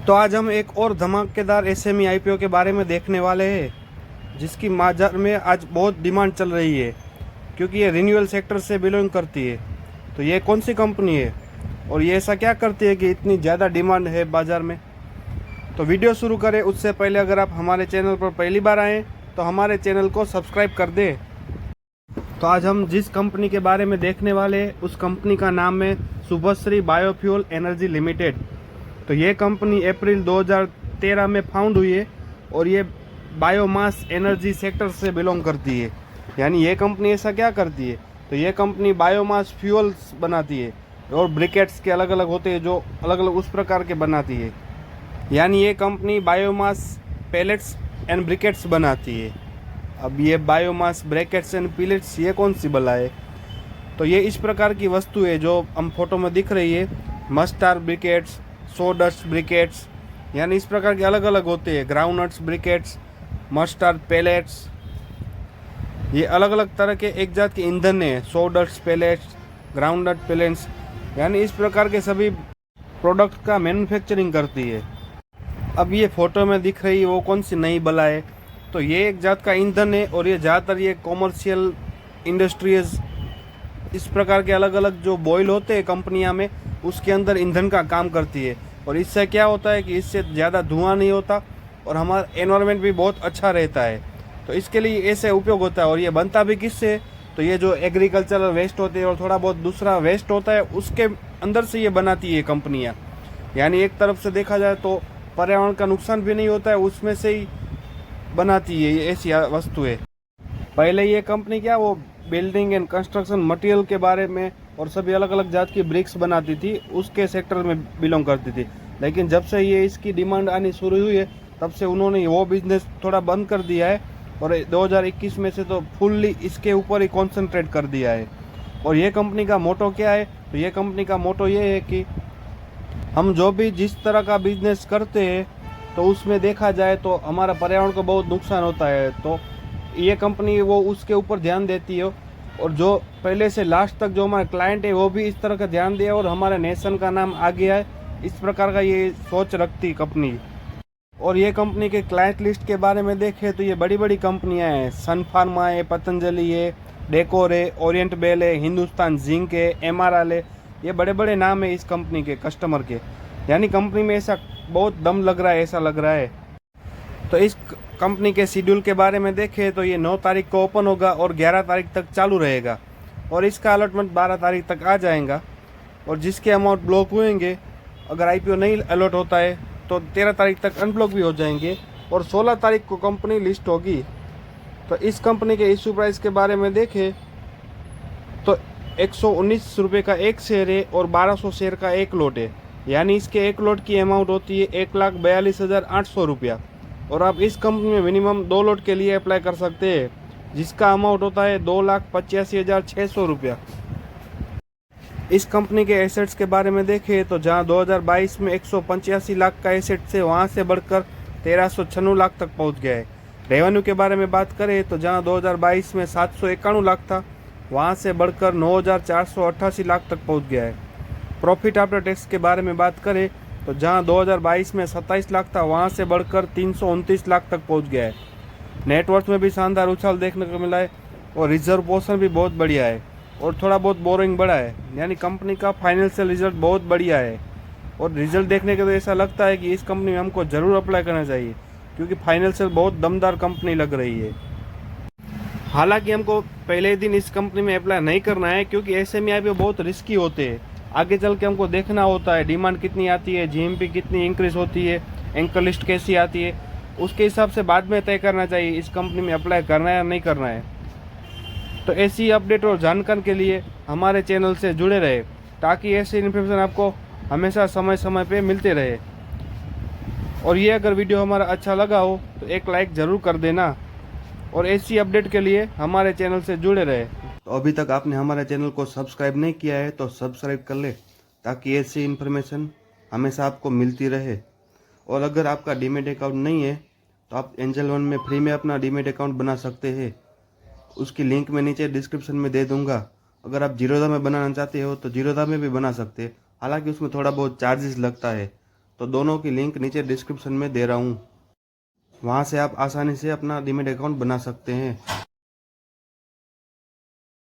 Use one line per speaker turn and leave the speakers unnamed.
तो आज हम एक और धमाकेदार एसएमई आईपीओ के बारे में देखने वाले हैं, जिसकी बाजार में आज बहुत डिमांड चल रही है, क्योंकि ये रिन्यूअल सेक्टर से बिलोंग करती है। तो ये कौन सी कंपनी है और ये ऐसा क्या करती है कि इतनी ज़्यादा डिमांड है बाज़ार में। तो वीडियो शुरू करें उससे पहले अगर आप हमारे चैनल पर पहली बार आएँ तो हमारे चैनल को सब्सक्राइब कर दें। तो आज हम जिस कंपनी के बारे में देखने वाले हैं उस कंपनी का नाम है शुभश्री बायोफ्यूल एनर्जी लिमिटेड। तो ये कंपनी अप्रैल 2013 में फाउंड हुई है और ये बायोमास एनर्जी सेक्टर से बिलोंग करती है। यानी ये कंपनी ऐसा क्या करती है, तो ये कंपनी बायोमास फ्यूल्स बनाती है और ब्रिकेट्स के अलग अलग होते हैं जो अलग अलग उस प्रकार के बनाती है। यानी ये company biomass pallets and briquettes बनाती है। अब ये बायोमास ब्रैकेट्स एंड पिलेट्स ये कौन सी बला है, तो ये इस प्रकार की वस्तु है जो हम फोटो में दिख रही है। मस्टार ब्रिकेट्स, सोडस्ट ब्रिकेट्स, यानी इस प्रकार के अलग अलग होते हैं। ग्राउंडनट्स ब्रिकेट्स, मस्टार पैलेट्स, ये अलग अलग तरह के एक जात के ईंधन है। सोडस्ट पैलेट्स, ग्राउंडनट पैलेट्स, यानी इस प्रकार के सभी प्रोडक्ट का मैन्युफैक्चरिंग करती है। अब ये फोटो में दिख रही है वो कौन सी नई बला है, तो ये एक जात का ईंधन है और ये ज़्यादातर ये कॉमर्शियल इंडस्ट्रीज इस प्रकार के अलग अलग जो बॉयल होते हैं कंपनियां में उसके अंदर ईंधन का काम करती है। और इससे क्या होता है कि इससे ज़्यादा धुआं नहीं होता और हमारा एनवायरनमेंट भी बहुत अच्छा रहता है। तो इसके लिए ऐसे उपयोग होता है। और ये बनता भी किससे, तो ये जो एग्रीकल्चरल वेस्ट होते हैं और थोड़ा बहुत दूसरा वेस्ट होता है उसके अंदर से ये बनाती है कंपनियाँ। यानी एक तरफ से देखा जाए तो पर्यावरण का नुकसान भी नहीं होता है, उसमें से ही बनाती है ये ऐसी वस्तु है। पहले ये कंपनी क्या वो बिल्डिंग एंड कंस्ट्रक्शन मटेरियल के बारे में और सभी अलग अलग जात की ब्रिक्स बनाती थी, उसके सेक्टर में बिलोंग करती थी। लेकिन जब से ये इसकी डिमांड आनी शुरू हुई है तब से उन्होंने वो बिजनेस थोड़ा बंद कर दिया है और 2021 में से तो फुल्ली इसके ऊपर ही कॉन्सेंट्रेट कर दिया है। और ये कंपनी का मोटो क्या है, तो ये कंपनी का मोटो ये है कि हम जो भी जिस तरह का बिजनेस करते हैं तो उसमें देखा जाए तो हमारा पर्यावरण को बहुत नुकसान होता है। तो ये कंपनी वो उसके ऊपर ध्यान देती है और जो पहले से लास्ट तक जो हमारा क्लाइंट है वो भी इस तरह का ध्यान दिया और हमारे नेशन का नाम आ गया है। इस प्रकार का ये सोच रखती कंपनी। और ये कंपनी के क्लाइंट लिस्ट के बारे में देखें तो ये बड़ी बड़ी कंपनियां हैं। सन फार्मा है, पतंजलि है, डेकोर है, ओरिएंट बेल है, हिंदुस्तान जिंक है, एमआरएल है। ये बड़े बड़े नाम है इस कंपनी के कस्टमर के। यानी कंपनी में ऐसा बहुत दम लग रहा है, ऐसा लग रहा है। तो इस कंपनी के शेड्यूल के बारे में देखें तो ये 9 तारीख को ओपन होगा और 11 तारीख तक चालू रहेगा और इसका अलॉटमेंट 12 तारीख तक आ जाएगा। और जिसके अमाउंट ब्लॉक हुएंगे, अगर आईपीओ नहीं अलॉट होता है तो 13 तारीख तक अनब्लॉक भी हो जाएंगे और 16 तारीख को कंपनी लिस्ट होगी। तो इस कंपनी के इशू प्राइस के बारे में देखें तो 119 रुपये का एक शेयर है और 1200 शेयर का एक लॉट है। यानी इसके एक लॉट की अमाउंट होती है 1,42,800 रुपया। और आप इस कंपनी में मिनिमम 2 लॉट के लिए अप्लाई कर सकते हैं, जिसका अमाउंट होता है 2,85,600 रुपया। इस कंपनी के एसेट्स के बारे में देखें तो जहां 2022 में 185 लाख का एसेट से वहां से बढ़कर 1396 लाख तक पहुंच गया है। रेवेन्यू के बारे में बात करें तो जहां 2022 में 791 लाख था वहां से बढ़कर 9,488 लाख तक पहुंच गया है। प्रॉफिट आफ्टर टैक्स के बारे में बात करें तो जहां 2022 में 27 लाख था वहां से बढ़कर 329 लाख तक पहुंच गया है। नेटवर्थ में भी शानदार उछाल देखने को मिला है और रिजर्व पोर्शन भी बहुत बढ़िया है और थोड़ा बहुत बोरिंग बढ़ा है। यानी कंपनी का फाइनेंशियल रिजल्ट बहुत बढ़िया है और रिजल्ट देखने के तो ऐसा लगता है कि इस कंपनी में हमको ज़रूर अप्लाई करना चाहिए, क्योंकि फाइनेंशियल बहुत दमदार कंपनी लग रही है। हालांकि हमको पहले दिन इस कंपनी में अप्लाई नहीं करना है, क्योंकि एसएमई आईपीओ बहुत रिस्की होते हैं। आगे चल के हमको देखना होता है डिमांड कितनी आती है, जीएमपी कितनी इंक्रीज होती है, एंकर लिस्ट कैसी आती है, उसके हिसाब से बाद में तय करना चाहिए इस कंपनी में अप्लाई करना है या नहीं करना है। तो ऐसी अपडेट और जानकारी के लिए हमारे चैनल से जुड़े रहे, ताकि ऐसी इन्फॉर्मेशन आपको हमेशा समय समय पे मिलते रहे। और ये अगर वीडियो हमारा अच्छा लगा हो तो एक लाइक ज़रूर कर देना और ऐसी अपडेट के लिए हमारे चैनल से जुड़े रहे। तो अभी तक आपने हमारे चैनल को सब्सक्राइब नहीं किया है तो सब्सक्राइब कर ले, ताकि ऐसी इन्फॉर्मेशन हमेशा आपको मिलती रहे। और अगर आपका डीमेट अकाउंट नहीं है तो आप एंजल वन में फ्री में अपना डीमेट अकाउंट बना सकते हैं। उसकी लिंक मैं नीचे डिस्क्रिप्शन में दे दूंगा। अगर आप जीरोधा में बनाना चाहते हो तो जीरोधा में भी बना सकते हैं, हालांकि उसमें थोड़ा बहुत चार्जेस लगता है। तो दोनों की लिंक नीचे डिस्क्रिप्शन में दे रहा हूँ, वहाँ से आप आसानी से अपना डीमैट अकाउंट बना सकते हैं।